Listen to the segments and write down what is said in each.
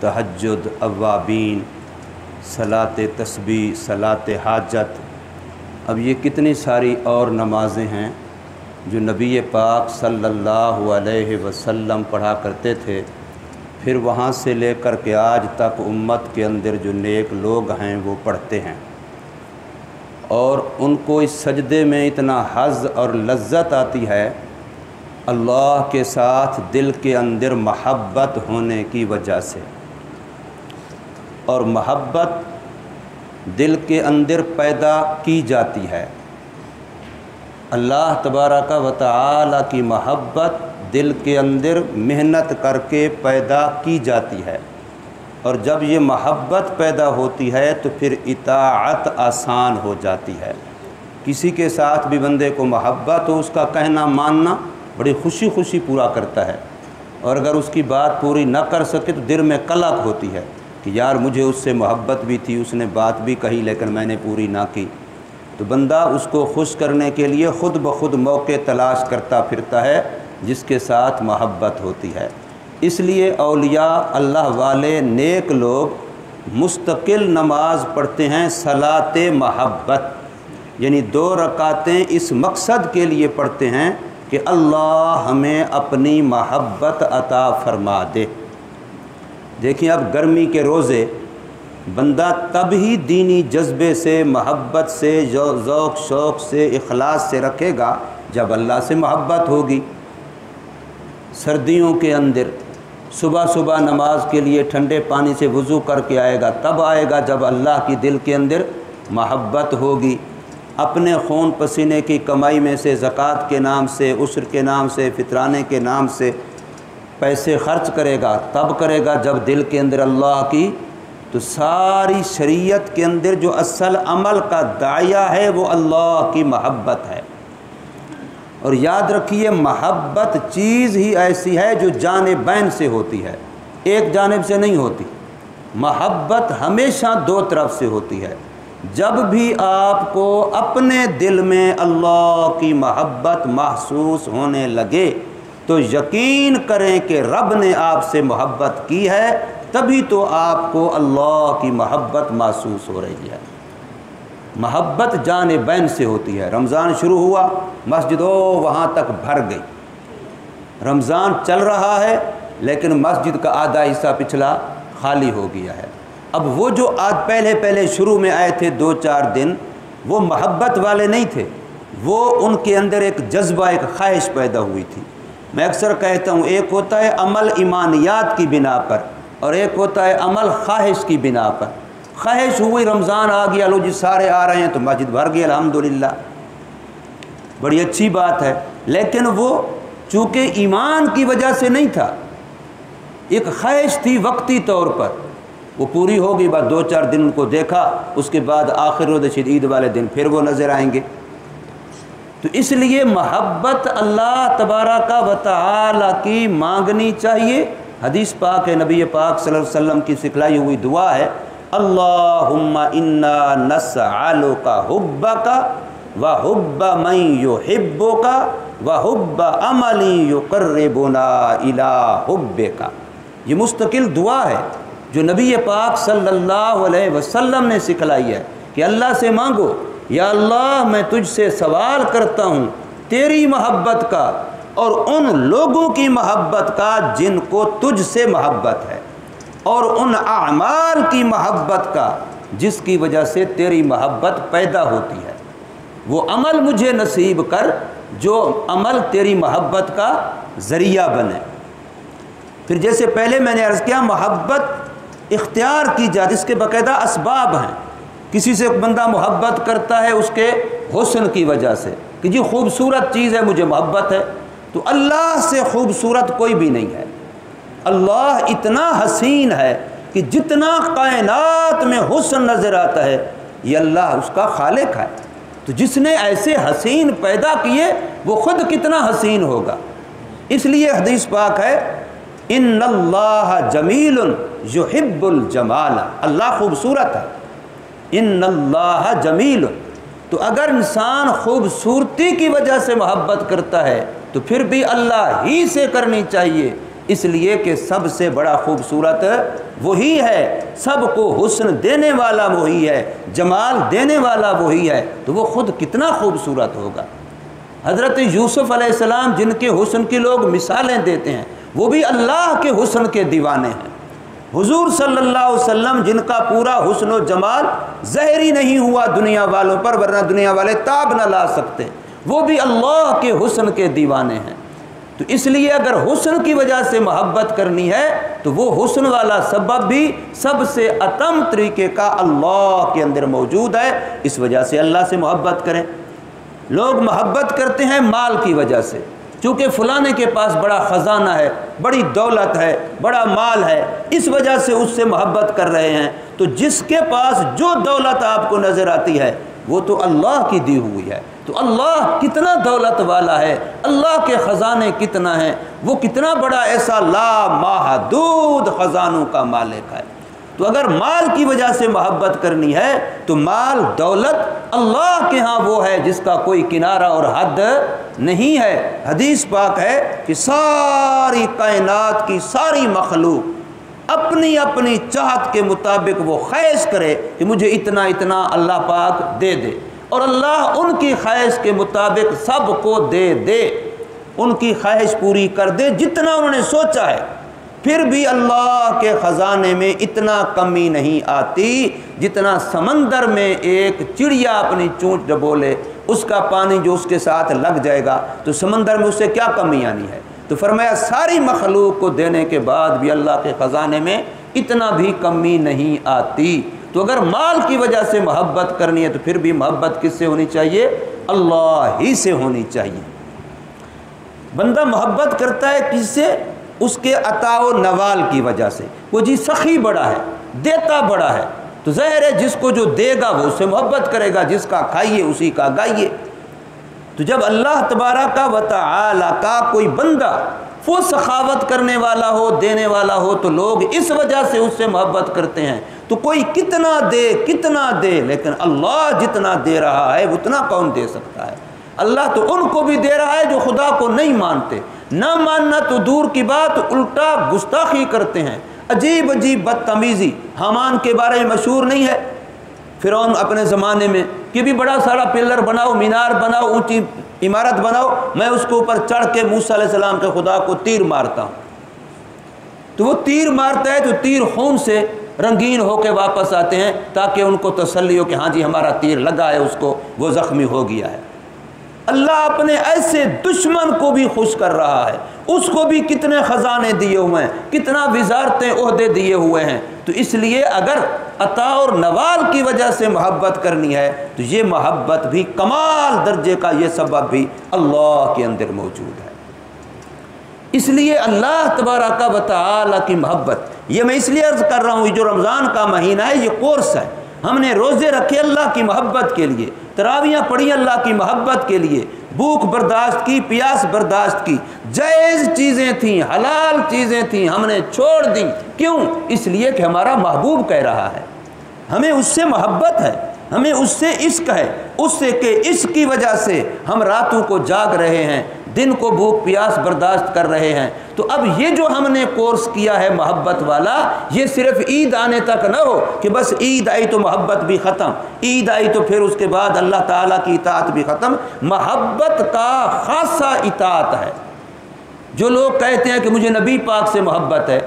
تہجد، اوابین، صلاۃ تسبیح، صلاۃ حاجت، اب یہ کتنی ساری اور نمازیں ہیں جو نبی پاک صلی اللہ علیہ وسلم پڑھا کرتے تھے۔ پھر وہاں سے لے کر کے آج تک امت کے اندر جو نیک لوگ ہیں وہ پڑھتے ہیں، اور ان کو اس سجدے میں اتنا حظ اور لذت آتی ہے اللہ کے ساتھ دل کے اندر محبت ہونے کی وجہ سے۔ اور محبت دل کے اندر پیدا کی جاتی ہے، اللہ تبارک و تعالی کی محبت دل کے اندر محنت کر کے پیدا کی جاتی ہے، اور جب یہ محبت پیدا ہوتی ہے تو پھر اطاعت آسان ہو جاتی ہے۔ کسی کے ساتھ بھی بندے کو محبت ہو، اس کا کہنا ماننا بڑی خوشی خوشی پورا کرتا ہے، اور اگر اس کی بات پوری نہ کر سکے تو دل میں قلق ہوتی ہے کہ یار مجھے اس سے محبت بھی تھی، اس نے بات بھی کہی لیکن میں نے پوری نہ کی۔ تو بندہ اس کو خوش کرنے کے لیے خود بخود موقع تلاش کرتا پھرتا ہے جس کے ساتھ محبت ہوتی ہے۔ اس لیے اولیاء اللہ والے نیک لوگ مستقل نماز پڑھتے ہیں صلاۃ محبت، یعنی 2 رکعتیں اس مقصد کے لیے پڑھتے ہیں کہ اللہ ہمیں اپنی محبت عطا فرما دے۔ دیکھیں اب گرمی کے روزے بندہ تب ہی دینی جذبے سے، محبت سے، ذوق شوق سے، اخلاص سے رکھے گا جب اللہ سے محبت ہوگی۔ سردیوں کے اندر صبح صبح نماز کے لیے ٹھنڈے پانی سے وضو کر کے آئے گا، تب آئے گا جب اللہ کی دل کے اندر محبت ہوگی۔ اپنے خون پسینے کی کمائی میں سے زکوٰۃ کے نام سے، عشر کے نام سے، فطرانے کے نام سے پیسے خرچ کرے گا، تب کرے گا جب دل کے اندر اللہ کی۔ تو ساری شریعت کے اندر جو اصل عمل کا داعیہ ہے وہ اللہ کی محبت ہے۔ اور یاد رکھیے محبت چیز ہی ایسی ہے جو جانبین سے ہوتی ہے، ایک جانب سے نہیں ہوتی۔ محبت ہمیشہ 2 طرف سے ہوتی ہے۔ جب بھی آپ کو اپنے دل میں اللہ کی محبت محسوس ہونے لگے تو یقین کریں کہ رب نے آپ سے محبت کی ہے، تبھی تو آپ کو اللہ کی محبت محسوس ہو رہی ہے۔ محبت جانبین سے ہوتی ہے۔ رمضان شروع ہوا، مسجد وہاں تک بھر گئی۔ رمضان چل رہا ہے لیکن مسجد کا آدھا حصہ پچھلا خالی ہو گیا ہے۔ اب وہ جو پہلے شروع میں آئے تھے 2-4 دن، وہ محبت والے نہیں تھے، وہ ان کے اندر ایک جذبہ، ایک خواہش پیدا ہوئی تھی۔ میں اکثر کہتا ہوں ایک ہوتا ہے عمل ایمانیات کی بنا پر، اور ایک ہوتا ہے عمل خواہش کی بنا پر۔ خواہش ہوئی رمضان آ گیا، لو جی سارے آ رہے ہیں تو مسجد بھر گئی، الحمدللہ، بڑی اچھی بات ہے، لیکن وہ چونکہ ایمان کی وجہ سے نہیں تھا، ایک خواہش تھی وقتی طور پر، وہ پوری ہو گئی۔ بعد 2-4 دن ان کو دیکھا، اس کے بعد آخر روز عید والے دن پھر وہ نظر آئیں گے۔ تو اس لیے محبت اللہ تبارک و تعالی کی مانگنی چاہیے۔ حدیث پاک ہے، نبی پاک صلی اللہ علیہ وسلم کی سکھلائی ہوئی دعا ہے، اللہم انا نسألک حبک وحب من یحبک وحب عمل یقربنا الی حبک۔ یہ مستقل دعا ہے جو نبی پاک صلی اللہ علیہ وسلم نے سکھلائی ہے کہ اللہ سے مانگو، یا اللہ میں تجھ سے سوال کرتا ہوں تیری محبت کا اور ان لوگوں کی محبت کا جن کو تجھ سے محبت ہے، اور ان اعمال کی محبت کا جس کی وجہ سے تیری محبت پیدا ہوتی ہے۔ وہ عمل مجھے نصیب کر جو عمل تیری محبت کا ذریعہ بنے۔ پھر جیسے پہلے میں نے عرض کیا، محبت اختیار کی جاتی، اس کے باقاعدہ اسباب ہیں۔ کسی سے بندہ محبت کرتا ہے اس کے حسن کی وجہ سے کہ جی خوبصورت چیز ہے مجھے محبت ہے، تو اللہ سے خوبصورت کوئی بھی نہیں ہے۔ اللہ اتنا حسین ہے کہ جتنا کائنات میں حسن نظر آتا ہے یہ اللہ اس کا خالق ہے، تو جس نے ایسے حسین پیدا کیے وہ خود کتنا حسین ہوگا۔ اس لیے حدیث پاک ہے، ان اللہ جمیل یحب الجمال، اللہ خوبصورت ہے، ان اللہ جمیل۔ تو اگر انسان خوبصورتی کی وجہ سے محبت کرتا ہے تو پھر بھی اللہ ہی سے کرنی چاہیے، اس لیے کہ سب سے بڑا خوبصورت وہی ہے، سب کو حسن دینے والا وہی ہے، جمال دینے والا وہی ہے، تو وہ خود کتنا خوبصورت ہوگا۔ حضرت یوسف علیہ السلام جن کے حسن کی لوگ مثالیں دیتے ہیں، وہ بھی اللہ کے حسن کے دیوانے ہیں۔ حضور صلی اللہ علیہ وسلم جن کا پورا حسن و جمال ظاہری نہیں ہوا دنیا والوں پر، ورنہ دنیا والے تاب نہ لا سکتے، وہ بھی اللہ کے حسن کے دیوانے ہیں۔ تو اس لیے اگر حسن کی وجہ سے محبت کرنی ہے تو وہ حسن والا سبب بھی سب سے اتم طریقے کا اللہ کے اندر موجود ہے، اس وجہ سے اللہ سے محبت کریں۔ لوگ محبت کرتے ہیں مال کی وجہ سے، چونکہ فلانے کے پاس بڑا خزانہ ہے، بڑی دولت ہے، بڑا مال ہے، اس وجہ سے اس سے محبت کر رہے ہیں۔ تو جس کے پاس جو دولت آپ کو نظر آتی ہے وہ تو اللہ کی دی ہوئی ہے، تو اللہ کتنا دولت والا ہے، اللہ کے خزانے کتنا ہیں، وہ کتنا بڑا ایسا لا محدود خزانوں کا مالک ہے۔ تو اگر مال کی وجہ سے محبت کرنی ہے تو مال دولت اللہ کے ہاں وہ ہے جس کا کوئی کنارہ اور حد نہیں ہے۔ حدیث پاک ہے کہ ساری کائنات کی ساری مخلوق اپنی اپنی چاہت کے مطابق وہ خواہش کرے کہ مجھے اتنا اتنا اللہ پاک دے دے، اور اللہ ان کی خواہش کے مطابق سب کو دے دے، ان کی خواہش پوری کر دے جتنا انہوں نے سوچا ہے۔ پھر بھی اللہ کے خزانے میں اتنا کمی نہیں آتی جتنا سمندر میں ایک چڑیا اپنی چونچ ڈبولے، اس کا پانی جو اس کے ساتھ لگ جائے گا تو سمندر میں اس سے کیا کمی آنی ہے۔ تو فرمایا ساری مخلوق کو دینے کے بعد بھی اللہ کے خزانے میں اتنا بھی کمی نہیں آتی۔ تو اگر مال کی وجہ سے محبت کرنی ہے تو پھر بھی محبت کس سے ہونی چاہیے؟ اللہ ہی سے ہونی چاہیے۔ بندہ محبت کرتا ہے کس سے؟ اس کے عطا و نوال کی وجہ سے۔ وہ جی سخی بڑا ہے، دیتا بڑا ہے، تو ظاہر ہے جس کو جو دے گا وہ اس سے محبت کرے گا، جس کا کھائیے اسی کا گائیے۔ تو جب اللہ تبارک و تعالی کا کوئی بندہ وہ سخاوت کرنے والا ہو، دینے والا ہو، تو لوگ اس وجہ سے اس سے محبت کرتے ہیں۔ تو کوئی کتنا دے لیکن اللہ جتنا دے رہا ہے اتنا کون دے سکتا ہے؟ اللہ تو ان کو بھی دے رہا ہے جو خدا کو نہیں مانتے، نہ ماننا تو دور کی بات، الٹا گستاخی کرتے ہیں، عجیب عجیب بدتمیزی۔ حامان کے بارے میں مشہور نہیں ہے؟ فرعون اپنے زمانے میں کہ بھی بڑا سارا پلر بناؤ، مینار بناؤ، اونچی عمارت بناؤ، میں اس کے اوپر چڑھ کے موسیٰ علیہ السلام کے خدا کو تیر مارتا ہوں۔ تو وہ تیر مارتا ہے تو تیر خون سے رنگین ہو کے واپس آتے ہیں تاکہ ان کو تسلی ہو کہ ہاں جی ہمارا تیر لگا ہے، اس کو وہ زخمی ہو گیا ہے۔ اللہ اپنے ایسے دشمن کو بھی خوش کر رہا ہے، اس کو بھی کتنے خزانے دیے ہوئے ہیں، کتنا وزارتیں عہدے دیے ہوئے ہیں۔ تو اس لیے اگر عطا اور نوال کی وجہ سے محبت کرنی ہے تو یہ محبت بھی کمال درجے کا یہ سبب بھی اللہ کے اندر موجود ہے۔ اس لیے اللہ تبارک و تعالی کی محبت، یہ میں اس لیے عرض کر رہا ہوں، یہ جو رمضان کا مہینہ ہے یہ کورس ہے، ہم نے روزے رکھے اللہ کی محبت کے لیے، تراویاں پڑھی اللہ کی محبت کے لیے، بھوک برداشت کی، پیاس برداشت کی، جائز چیزیں تھیں، حلال چیزیں تھیں، ہم نے چھوڑ دیں۔ کیوں؟ اس لیے کہ ہمارا محبوب کہہ رہا ہے، ہمیں اس سے محبت ہے، ہمیں اس سے عشق ہے، اس سے کہ عشق کی وجہ سے ہم راتوں کو جاگ رہے ہیں، دن کو بھوک پیاس برداشت کر رہے ہیں۔ تو اب یہ جو ہم نے کورس کیا ہے محبت والا، یہ صرف عید آنے تک نہ ہو کہ بس عید آئی تو محبت بھی ختم، عید آئی تو پھر اس کے بعد اللہ تعالیٰ کی اطاعت بھی ختم۔ محبت کا خاصہ اطاعت ہے۔ جو لوگ کہتے ہیں کہ مجھے نبی پاک سے محبت ہے،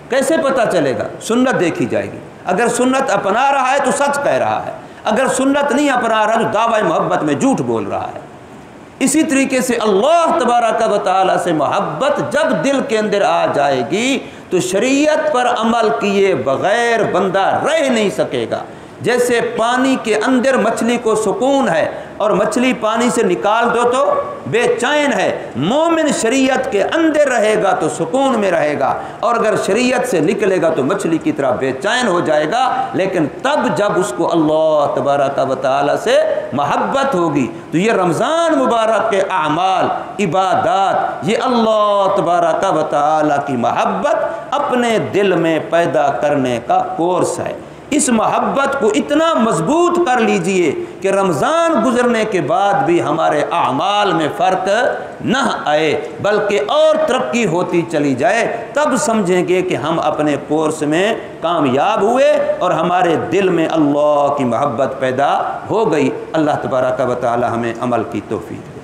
کیسے پتہ چلے گا؟ سنت دیکھی جائے گی۔ اگر سنت اپنا رہا ہے تو سچ کہہ رہا ہے، اگر سنت نہیں اپنا رہا تو دعوی محبت میں جھوٹ بول رہا ہے۔ اسی طریقے سے اللہ تبارک و تعالی سے محبت جب دل کے اندر آ جائے گی تو شریعت پر عمل کیے بغیر بندہ رہ نہیں سکے گا۔ جیسے پانی کے اندر مچھلی کو سکون ہے اور مچھلی پانی سے نکال دو تو بے چین ہے، مومن شریعت کے اندر رہے گا تو سکون میں رہے گا، اور اگر شریعت سے نکلے گا تو مچھلی کی طرح بے چین ہو جائے گا۔ لیکن تب جب اس کو اللہ تبارک و تعالی سے محبت ہوگی۔ تو یہ رمضان مبارک کے اعمال، عبادات، یہ اللہ تبارک و تعالی کی محبت اپنے دل میں پیدا کرنے کا کورس ہے۔ اس محبت کو اتنا مضبوط کر لیجئے کہ رمضان گزرنے کے بعد بھی ہمارے اعمال میں فرق نہ آئے بلکہ اور ترقی ہوتی چلی جائے، تب سمجھیں گے کہ ہم اپنے کورس میں کامیاب ہوئے اور ہمارے دل میں اللہ کی محبت پیدا ہو گئی۔ اللہ تبارک و تعالی ہمیں عمل کی توفیق دے۔